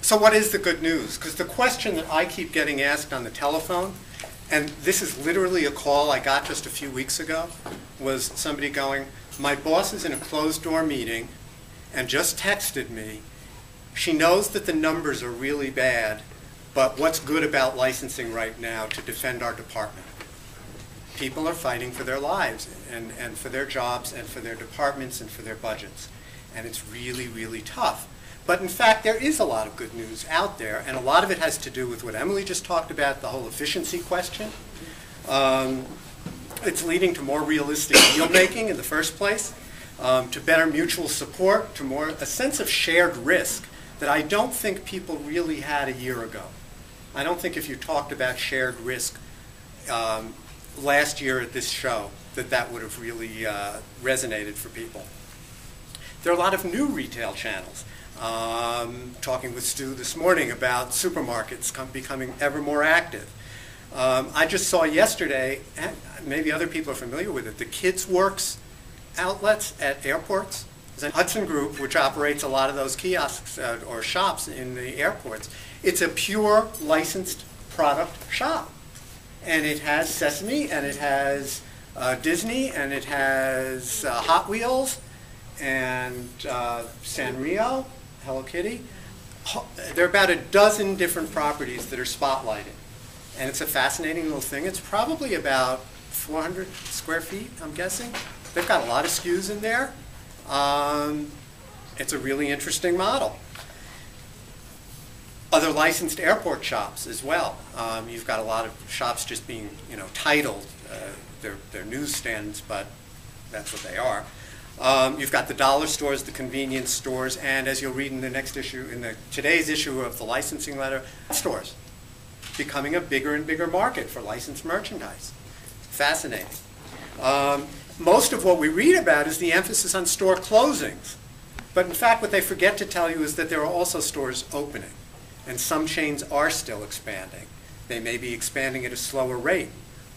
So what is the good news? Because the question that I keep getting asked on the telephone, and this is literally a call I got just a few weeks ago, was somebody going, my boss is in a closed-door meeting and just texted me. She knows that the numbers are really bad, but what's good about licensing right now to defend our department? People are fighting for their lives and for their jobs and for their departments and for their budgets. And it's really, really tough. But in fact, there is a lot of good news out there, and a lot of it has to do with what Emily just talked about, the whole efficiency question. It's leading to more realistic deal making in the first place, to better mutual support, to a sense of shared risk that I don't think people really had a year ago. I don't think if you talked about shared risk last year at this show that would have really resonated for people. There are a lot of new retail channels. Talking with Stu this morning about supermarkets becoming ever more active. I just saw yesterday, and maybe other people are familiar with it, the Kids Works outlets at airports. There's a Hudson Group, which operates a lot of those kiosks or shops in the airports. It's a pure licensed product shop. And it has Sesame, and it has Disney, and it has Hot Wheels, and Sanrio, Hello Kitty. There are about a dozen different properties that are spotlighted. And it's a fascinating little thing. It's probably about 400 square feet, I'm guessing. They've got a lot of SKUs in there. It's a really interesting model. Other licensed airport shops as well. You've got a lot of shops just being, titled. They're newsstands, but that's what they are. You've got the dollar stores, the convenience stores, and as you'll read in the next issue, today's issue of the licensing letter, stores becoming a bigger and bigger market for licensed merchandise. Fascinating. Most of what we read about is the emphasis on store closings. But in fact, what they forget to tell you is that there are also stores opening. And some chains are still expanding. They may be expanding at a slower rate,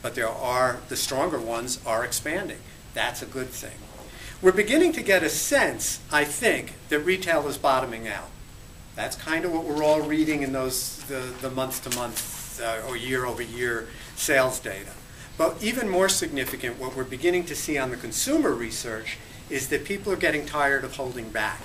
but the stronger ones are expanding. That's a good thing. We're beginning to get a sense, I think, that retail is bottoming out. That's kind of what we're all reading in the month-to-month or year-over-year sales data. But even more significant, what we're beginning to see on the consumer research is that people are getting tired of holding back.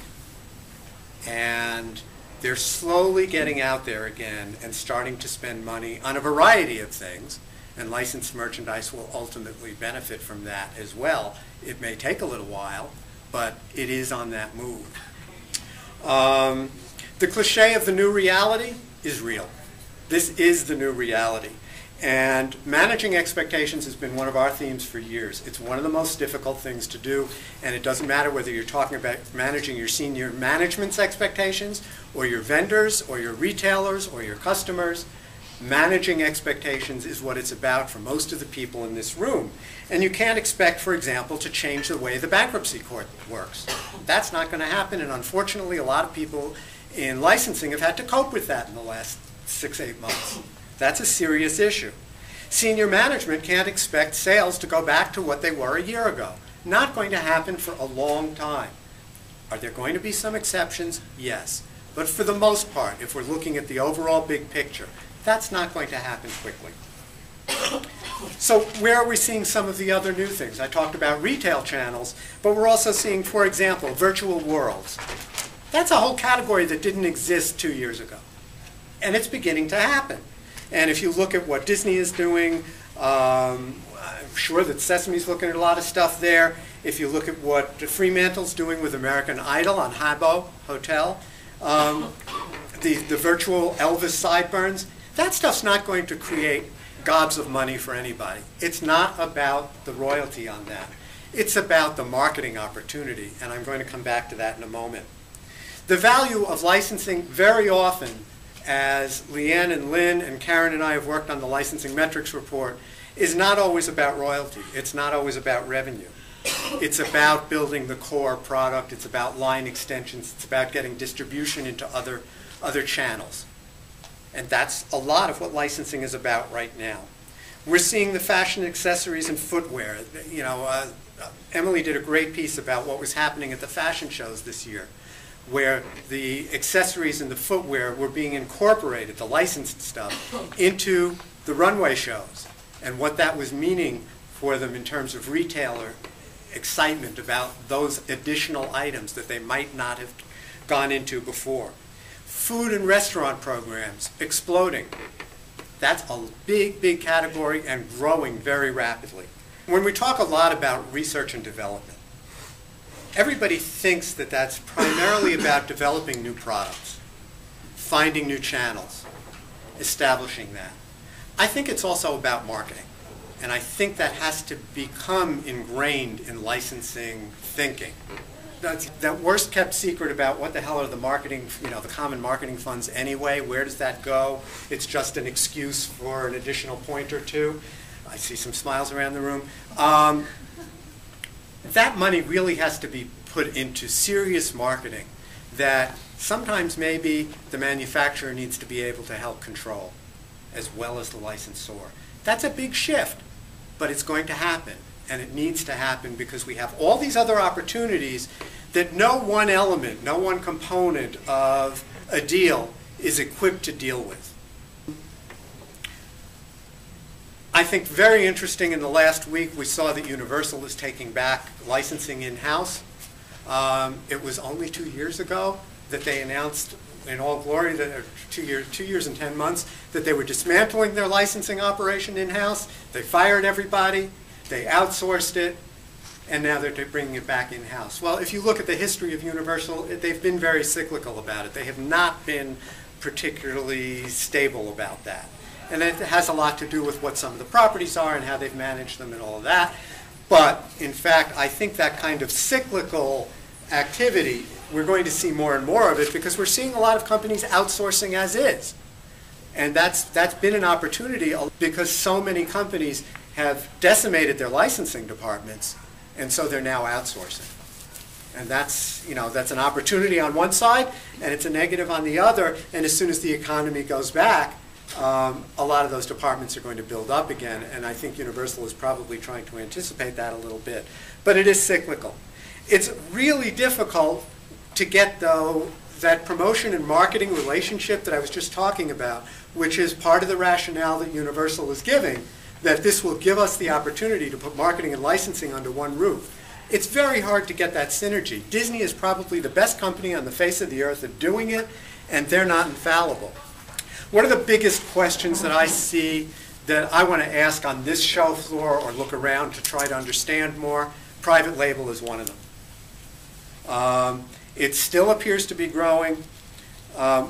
And they're slowly getting out there again and starting to spend money on a variety of things. And licensed merchandise will ultimately benefit from that as well. It may take a little while, but it is on that move. The cliche of the new reality is real. This is the new reality. And managing expectations has been one of our themes for years. It's one of the most difficult things to do, and it doesn't matter whether you're talking about managing your senior management's expectations, or your vendors, or your retailers, or your customers. Managing expectations is what it's about for most of the people in this room. And you can't expect, for example, to change the way the bankruptcy court works. That's not going to happen, and unfortunately a lot of people in licensing have had to cope with that in the last 6-8 months. That's a serious issue. Senior management can't expect sales to go back to what they were a year ago. Not going to happen for a long time. Are there going to be some exceptions? Yes. But for the most part, if we're looking at the overall big picture, that's not going to happen quickly. So where are we seeing some of the other new things? I talked about retail channels, but we're also seeing, for example, virtual worlds. That's a whole category that didn't exist 2 years ago. And it's beginning to happen. And if you look at what Disney is doing, I'm sure that Sesame's looking at a lot of stuff there. If you look at what Fremantle's doing with American Idol on Habbo Hotel, the virtual Elvis sideburns, that stuff's not going to create gobs of money for anybody. It's not about the royalty on that. It's about the marketing opportunity, and I'm going to come back to that in a moment. The value of licensing very often, as Leanne and Lynn and Karen and I have worked on the licensing metrics report, is not always about royalty. It's not always about revenue. It's about building the core product. It's about line extensions. It's about getting distribution into other channels. And that's a lot of what licensing is about right now. We're seeing the fashion accessories and footwear. Emily did a great piece about what was happening at the fashion shows this year. where the accessories and the footwear were being incorporated, the licensed stuff, into the runway shows, and what that was meaning for them in terms of retailer excitement about those additional items that they might not have gone into before. Food and restaurant programs exploding. That's a big, big category and growing very rapidly. When we talk a lot about research and development, everybody thinks that that's primarily about developing new products, finding new channels, establishing that. I think it's also about marketing. And I think that has to become ingrained in licensing thinking. That worst kept secret about what the hell are the marketing, the common marketing funds anyway, where does that go? It's just an excuse for an additional point or two. I see some smiles around the room. That money really has to be put into serious marketing that sometimes maybe the manufacturer needs to be able to help control as well as the licensor. That's a big shift, but it's going to happen, and it needs to happen because we have all these other opportunities that no one element, no one component of a deal is equipped to deal with. I think very interesting, in the last week we saw that Universal is taking back licensing in-house. It was only 2 years ago that they announced in all glory, that 2 years and 10 months, that they were dismantling their licensing operation in-house. They fired everybody, they outsourced it, and now they're bringing it back in-house. Well, if you look at the history of Universal, they've been very cyclical about it. They have not been particularly stable about that. And it has a lot to do with what some of the properties are and how they've managed them and all of that. But, in fact, I think that kind of cyclical activity, we're going to see more and more of it because we're seeing a lot of companies outsourcing as is. And that's been an opportunity because so many companies have decimated their licensing departments, and so they're now outsourcing. And that's an opportunity on one side, and it's a negative on the other, and as soon as the economy goes back, a lot of those departments are going to build up again, and I think Universal is probably trying to anticipate that a little bit. But it is cyclical. It's really difficult to get, though, that promotion and marketing relationship that I was just talking about, which is part of the rationale that Universal is giving, that this will give us the opportunity to put marketing and licensing under one roof. It's very hard to get that synergy. Disney is probably the best company on the face of the earth at doing it, and they're not infallible. One of the biggest questions that I see that I want to ask on this show floor or look around to try to understand more, private label is one of them. It still appears to be growing.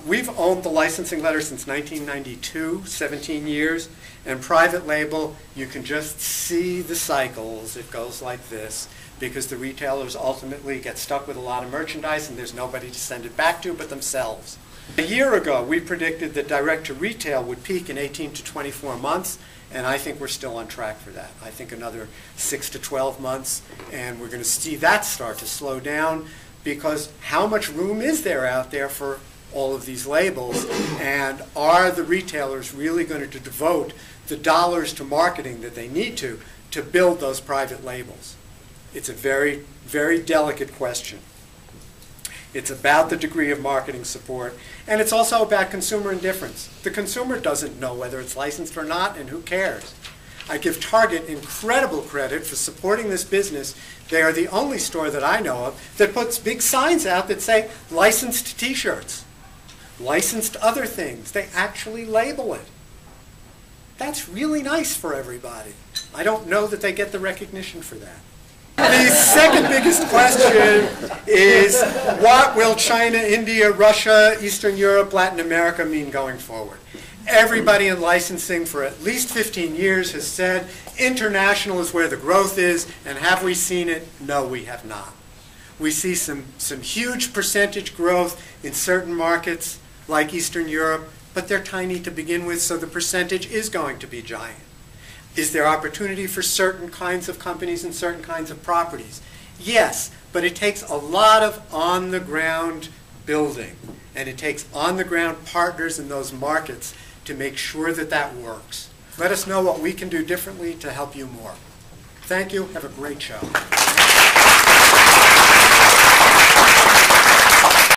We've owned the licensing letter since 1992, 17 years, and private label, you can just see the cycles. It goes like this because the retailers ultimately get stuck with a lot of merchandise and there's nobody to send it back to but themselves. A year ago, we predicted that direct-to-retail would peak in 18 to 24 months, and I think we're still on track for that. I think another 6 to 12 months, and we're going to see that start to slow down because how much room is there out there for all of these labels, and are the retailers really going to devote the dollars to marketing that they need to build those private labels? It's a very, very delicate question. It's about the degree of marketing support, and it's also about consumer indifference. The consumer doesn't know whether it's licensed or not, and who cares? I give Target incredible credit for supporting this business. They are the only store that I know of that puts big signs out that say licensed t-shirts, licensed other things. They actually label it. That's really nice for everybody. I don't know that they get the recognition for that. The second biggest question is, what will China, India, Russia, Eastern Europe, Latin America mean going forward? Everybody in licensing for at least 15 years has said international is where the growth is, and have we seen it? No, we have not. We see some huge percentage growth in certain markets like Eastern Europe, but they're tiny to begin with, so the percentage is going to be giant. Is there opportunity for certain kinds of companies and certain kinds of properties? Yes, but it takes a lot of on-the-ground building, and it takes on-the-ground partners in those markets to make sure that that works. Let us know what we can do differently to help you more. Thank you. Have a great show.